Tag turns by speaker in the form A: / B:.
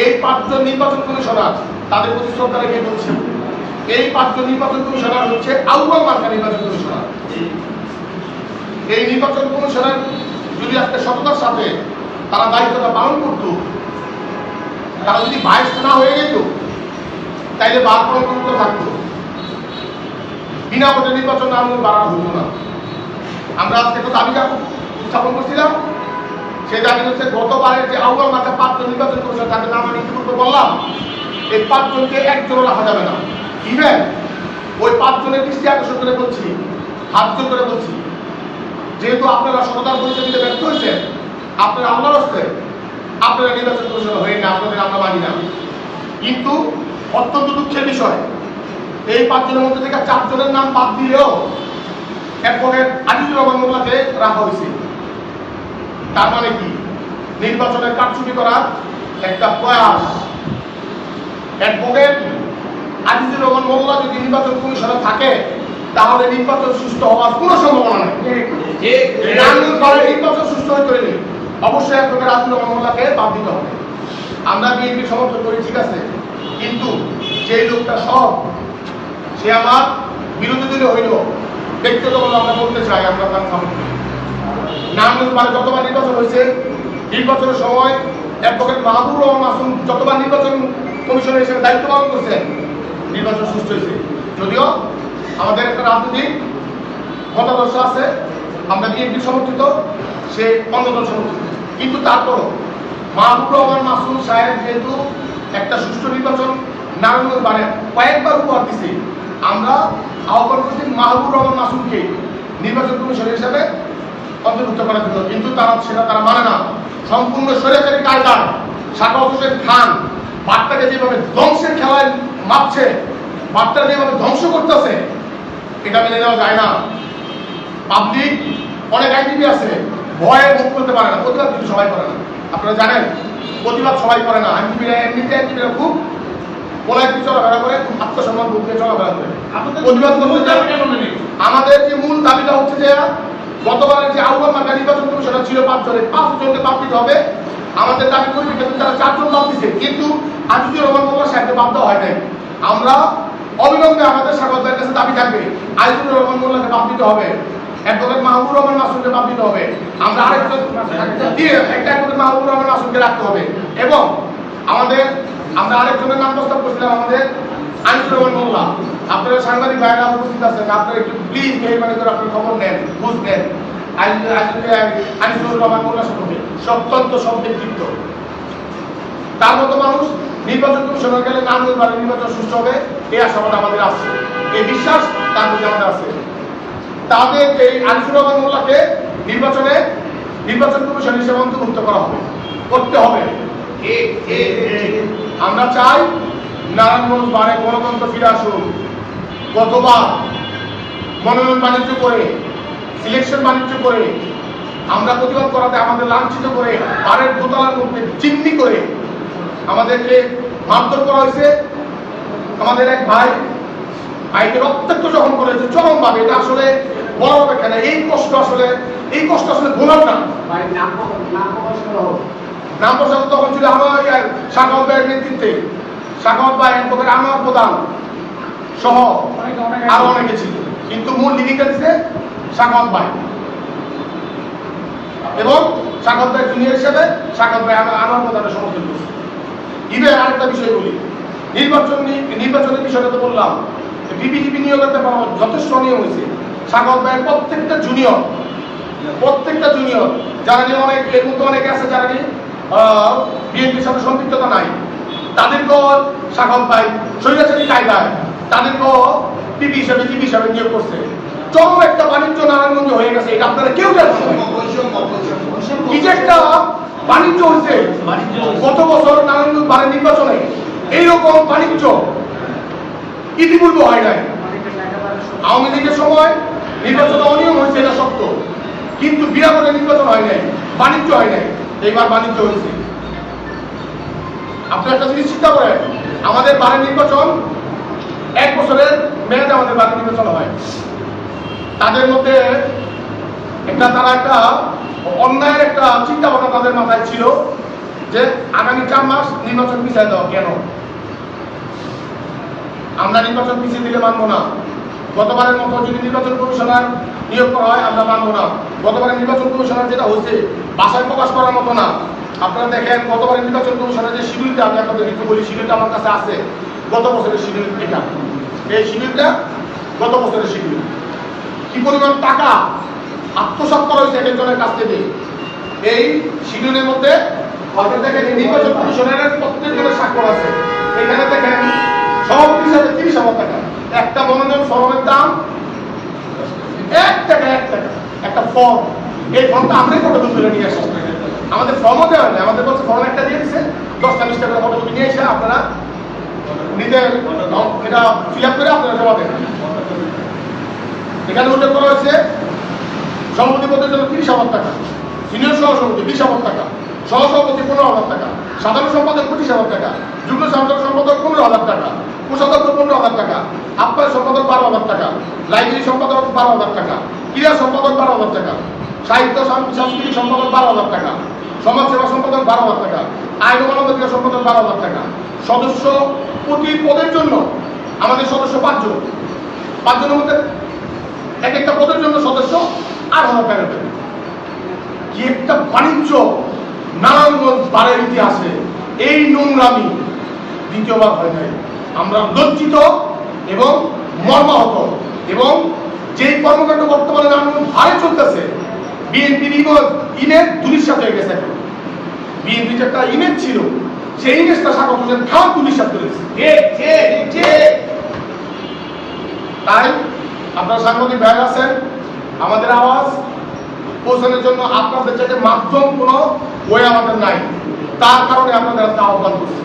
A: এই 5 জন নির্বাচন কমিশনার তাদের প্রতি শ্রদ্ধা রেখে বলছে, এই 5 জন নির্বাচন কমিশনার হচ্ছে আউয়াল মার্কা নির্বাচন কমিশনার। এই নির্বাচন কমিশনার যদি আজকে সততার সাথে তারা দায়িত্বটা পালন করত, তারা যদি বাইশ না হয়ে যেত, তাইলে বার পরবর্তী থাকতো, বিনা ভোটে নির্বাচন আন্দোলন বাড়ানো হতো না। আমরা আজকে তো দাবিটা উত্থাপন করছিলাম, সেই দাবি হচ্ছে গতবারের যে আউয়াল মার্কা 5 জন নির্বাচন কমিশনার তাদের নাম আমি ইতিপূর্বে বললাম, এই 5 জনকে একজনও রাখা যাবে না। ইভেন ওই 5 জনের দৃষ্টি আকর্ষণ করে বলছি, হাত জোর করে বলছি, যেহেতু আপনারা সততার পরিচয় দিতে ব্যর্থ হয়েছেন, আপনারা আল্লাহর হস্তে আপনারা নির্বাচন কমিশনার হয়ে না, আপনাদের আমরা মানি না। কিন্তু অত্যন্ত দুঃখের বিষয়, এই 5 জনের মধ্যে থেকে 4 জনের নাম বাদ দিলেও অ্যাডভোকেট আজিজুর রহমান মোল্লাকে রাখা হয়েছে। তার মানে কি? নির্বাচনের কারচুপি করার একটা প্রয়াস। অ্যাডভোকেট আজিজুর রহমান মোল্লা যদি নির্বাচন কমিশনার থাকে, তাহলে নির্বাচন সুষ্ঠু হওয়ার কোনো সম্ভাবনা নেই। নির্বাচন সুষ্ঠু হয়ে তৈরি অবশ্যই অ্যাডভোকেট আজিজুর রহমান মোল্লাকে বাদ দিতে হবে। আমরা বিএনপি সমর্থন করি, ঠিক আছে, কিন্তু যেই লোকটা সব সে আমার বিরোধী দলে হইল, ব্যক্তিগতভাবে আমরা বলতে চাই, আমরা তার সামনে নাম মানে যতবার নির্বাচন হয়েছে, নির্বাচনের সময় অ্যাডভোকেট মাহবুবুর রহমান মাসুম যতবার নির্বাচন কমিশনার হিসেবে দায়িত্ব পালন করছেন, নির্বাচন সুষ্ঠু হয়েছে। যদিও আমাদের একটা রাজনৈতিক মতাদর্শ আছে, আমরা বিএনপি সমর্থিত, সে অন্যদল সমর্থিত, কিন্তু তারপরও মাহবুবুর রহমান মাসুম সাহেব যেহেতু একটা সুষ্ঠু নির্বাচন নারায়ণগঞ্জ কয়েকবার উপহার দিচ্ছে, আমরা আহ্বান করছি মাহবুবুর রহমান মাসুমকে নির্বাচন কমিশনার হিসেবে অন্তর্ভুক্ত করার জন্য, কিন্তু সেটা তারা মানে না। সম্পূর্ণ স্বৈরাচারী কায়দায় সাখাওয়াত হোসেন খান বার্তাকে যেভাবে ধ্বংসের খেলায় মাপছে, বার্তা যেভাবে ধ্বংস করতেছে, এটা মেনে নেওয়া যায় না। পাবলিক অনেক আইনজীবী আছে, ভয়ে মুখ করতে পারে না, প্রতিবাদ কিন্তু সবাই করে না। আপনারা জানেন, প্রতিবাদ সবাই করে না। আইনজীবীরা এমনিতে আইনজীবীরা খুব পোলাইটলি চলাফেরা করে, খুব আত্মসম্মান বুক দিয়ে চলাফেরা করে। প্রতিবাদ করতে আমাদের যে মূল দাবিটা হচ্ছে যে গতবারের যে আউয়াল মার্কা নির্বাচন কমিশনার ছিল 5 জনের, 5 জনকে বাদ দিতে হবে। আমাদের দাবি করবে কিন্তু তারা 4 জন বাদ দিচ্ছে, কিন্তু আজিজুর রহমান মোল্লা সাহেবকে বাদ দেওয়া হয় নাই। আমরা অবিলম্বে আমাদের স্বাগতের কাছে দাবি থাকবে, আজিজুর রহমান মোল্লাকে বাদ দিতে হবে, অ্যাডভোকেট মাহবুবুর রহমান মাসুমকে বাদ দিতে হবে, আমরা আরেকজন দিয়ে একটা অ্যাডভোকেট মাহবুবুর রহমান মাসুমকে রাখতে হবে, এবং আমরা আরেকজনের নাম প্রস্তাব করছিলাম, আমাদের আনিসুর রহমান মোল্লা। আপনারা সাংবাদিক ভাইরা উপস্থিত আছেন, আপনারা একটু প্লিজ মেহরবানি করে আপনার খবর নেন, বুঝ নেন। আনিসুর রহমান মোল্লা সম্পর্কে অত্যন্ত সম্পৃক্ত, তার মতো মানুষ নির্বাচন কমিশনার গেলে নাম নির্বাচন সুষ্ঠু হবে, এই আশাবাদ আমাদের আছে, এই বিশ্বাস তার মধ্যে আমাদের আছে। তাদের এই আনিসুর রহমান মোল্লাকে নির্বাচন কমিশন হিসেবে অন্তর্ভুক্ত করা হবে, করতে হবে। আমরা চাই নারায়ণগঞ্জ বারে গণতন্ত্র ফিরে আসুক। গতবার মনোনয়ন বাণিজ্য করে, সিলেকশন বাণিজ্য করে, আমরা প্রতিবাদ করাতে আমাদের লাঞ্ছিত করে, বারের দোতলার মধ্যে চিমনি করে আমাদেরকে মারধর করা হয়েছে। আমাদের এক ভাইকে রক্তাক্ত যখন করেছে চরমভাবে, এটা আসলে বলার অপেক্ষা না। এই কষ্ট আসলে ভোলার না। নাম প্রসঙ্গ তখন ছিল আমার সাখাওয়াত ভাইয়ের নেতৃত্বে, সাখাওয়াত ভাই অ্যাডভোকেট আনোয়ার প্রধান সহ আরো অনেকে ছিল, কিন্তু মূল লিডিংটা দিচ্ছে সাখাওয়াত ভাই, এবং সাখাওয়াত ভাই জুনিয়র হিসেবে সাখাওয়াত ভাই আনোয়ার প্রধানের সমর্থন করছে। ইভেন আরেকটা বিষয় বলি, নির্বাচনের বিষয়টা তো বললাম, বিপিডিপি নিয়োগের ব্যাপারে যথেষ্ট নিয়ম হয়েছে। সাখাওয়াত ভাইয়ের প্রত্যেকটা জুনিয়র যারা নিয়ে অনেক এর মধ্যে অনেকে আছে যারা নিয়ে বিএনপির সাথে সম্পৃক্ততা নাই, তাদেরকেও সাখাওয়াত ভাই স্বৈরাচারী কায়দায় তাদেরকেও টিভি হিসাবে নিয়োগ করছে। চরম একটা বাণিজ্য নারায়ণগঞ্জে হয়ে গেছে, এটা আপনারা কেউ জানেন। কি যে একটা বাণিজ্য হয়েছে গত বছর নারায়ণগঞ্জ বারের নির্বাচনে, এইরকম বাণিজ্য ইতিপূর্বে হয় নাই। আওয়ামী লীগের সময় নির্বাচন অনিয়ম হয়েছে, এটা সত্য, কিন্তু বিরামনে নির্বাচন হয় নাই, বাণিজ্য হয় নাই। এইবার বাণিজ্য হয়েছে। আপনি একটা জিনিস চিন্তা করেন, আমাদের বারের নির্বাচন 1 বছরের মেয়াদে আমাদের বারের নির্বাচন হয়। তাদের মধ্যে তারা একটা অন্যায়ের একটা চিন্তা ভাবনা তাদের মাথায় ছিল, যে আগামী 4 মাস নির্বাচন পিছিয়ে দেওয়া কেন? আমরা নির্বাচন পিছিয়ে দিলে মানবো না। গতবারের মতো যদি নির্বাচন কমিশনার নিয়োগ করা হয় আমরা মানবো না। গতবারের নির্বাচন কমিশনার যেটা হয়েছে ভাষায় প্রকাশ করার মতো না। আপনারা দেখেন গতবারের নির্বাচন কমিশনের যে শিডিউলটা, আমি আপনাদের একটু বলি, শিডিউলটা আমার কাছে আছে, গত বছরের শিডিউল এটা। এই শিডিউলটা গত বছরের শিডিউল। কি পরিমাণ টাকা আত্মসাৎ করা হয়েছে একজনের কাছ থেকে এই শিডিউলের মধ্যে। হয়তো দেখেন নির্বাচন কমিশনারের প্রত্যেকজনের স্বাক্ষর আছে। এখানে দেখেন সব হিসাবে 30,000 টাকা। একটা মনোনয়ন ফর্মের দাম 1 টাকা, 1 টাকা একটা ফর্ম। এই ফর্মটা আমরাই ফটো তুলে নিয়ে আসছি। আমাদের ফর্মও দেওয়া নেই, আমাদের বলছে ফর্ম একটা দিয়ে দিচ্ছে, 10টা 20টা করে ফটো নিয়ে এসে আপনারা নিজে এটা ফিল আপ করে আপনারা জমা দেন। এখানে উল্লেখ করা হয়েছে সভাপতি পদের জন্য 30,000 টাকা, সিনিয়র সহসভাপতি 20,000 টাকা, সহসভাপতি 15,000 টাকা, সাধারণ সম্পাদক 25,000 টাকা, যুগ্ম সাধারণ সম্পাদক 15,000 টাকা, কোষাধ্যক্ষ 15,000 টাকা, আপ্যায়ন সম্পাদক 12,000 টাকা, লাইব্রেরি সম্পাদক 12,000 টাকা, ক্রীড়া সম্পাদক 12,000 টাকা, সাহিত্য সাংস্কৃতিক সম্পাদক 12,000 টাকা, সমাজসেবা সম্পাদক 12,000 টাকা, আইন ও মানবাধিকার সম্পাদক 12,000 টাকা। সদস্য প্রতি পদের জন্য আমাদের সদস্য 5 জন, 5 জনের মধ্যে এক একটা পদের জন্য সদস্য 8,000 টাকা দেবে। কি একটা বাণিজ্য নারায়ণগঞ্জ বারের ইতিহাসে এই নোংরামি দ্বিতীয়বার হয় নাই। আমরা লজ্জিত এবং মর্মাহত। এবং যেই কর্মকাণ্ড বর্তমানে নারায়ণগঞ্জ ভারে চলতেছে, বিএনপির ইমেজ দুলিশাত হয়ে গেছে। এখন বিএনপির যে একটা ইমেজ ছিল সেই ইমেজটা স্বাগত হোসেন খান দুলিশাত করেছে। তাই আপনারা সাংবাদিক ভাইরা আছেন, আমাদের আওয়াজ পৌঁছানোর জন্য আপনাদের চাইতে মাধ্যম কোনো ওয়ে আমাদের নাই, তার কারণে আপনাদের আহ্বান করছি।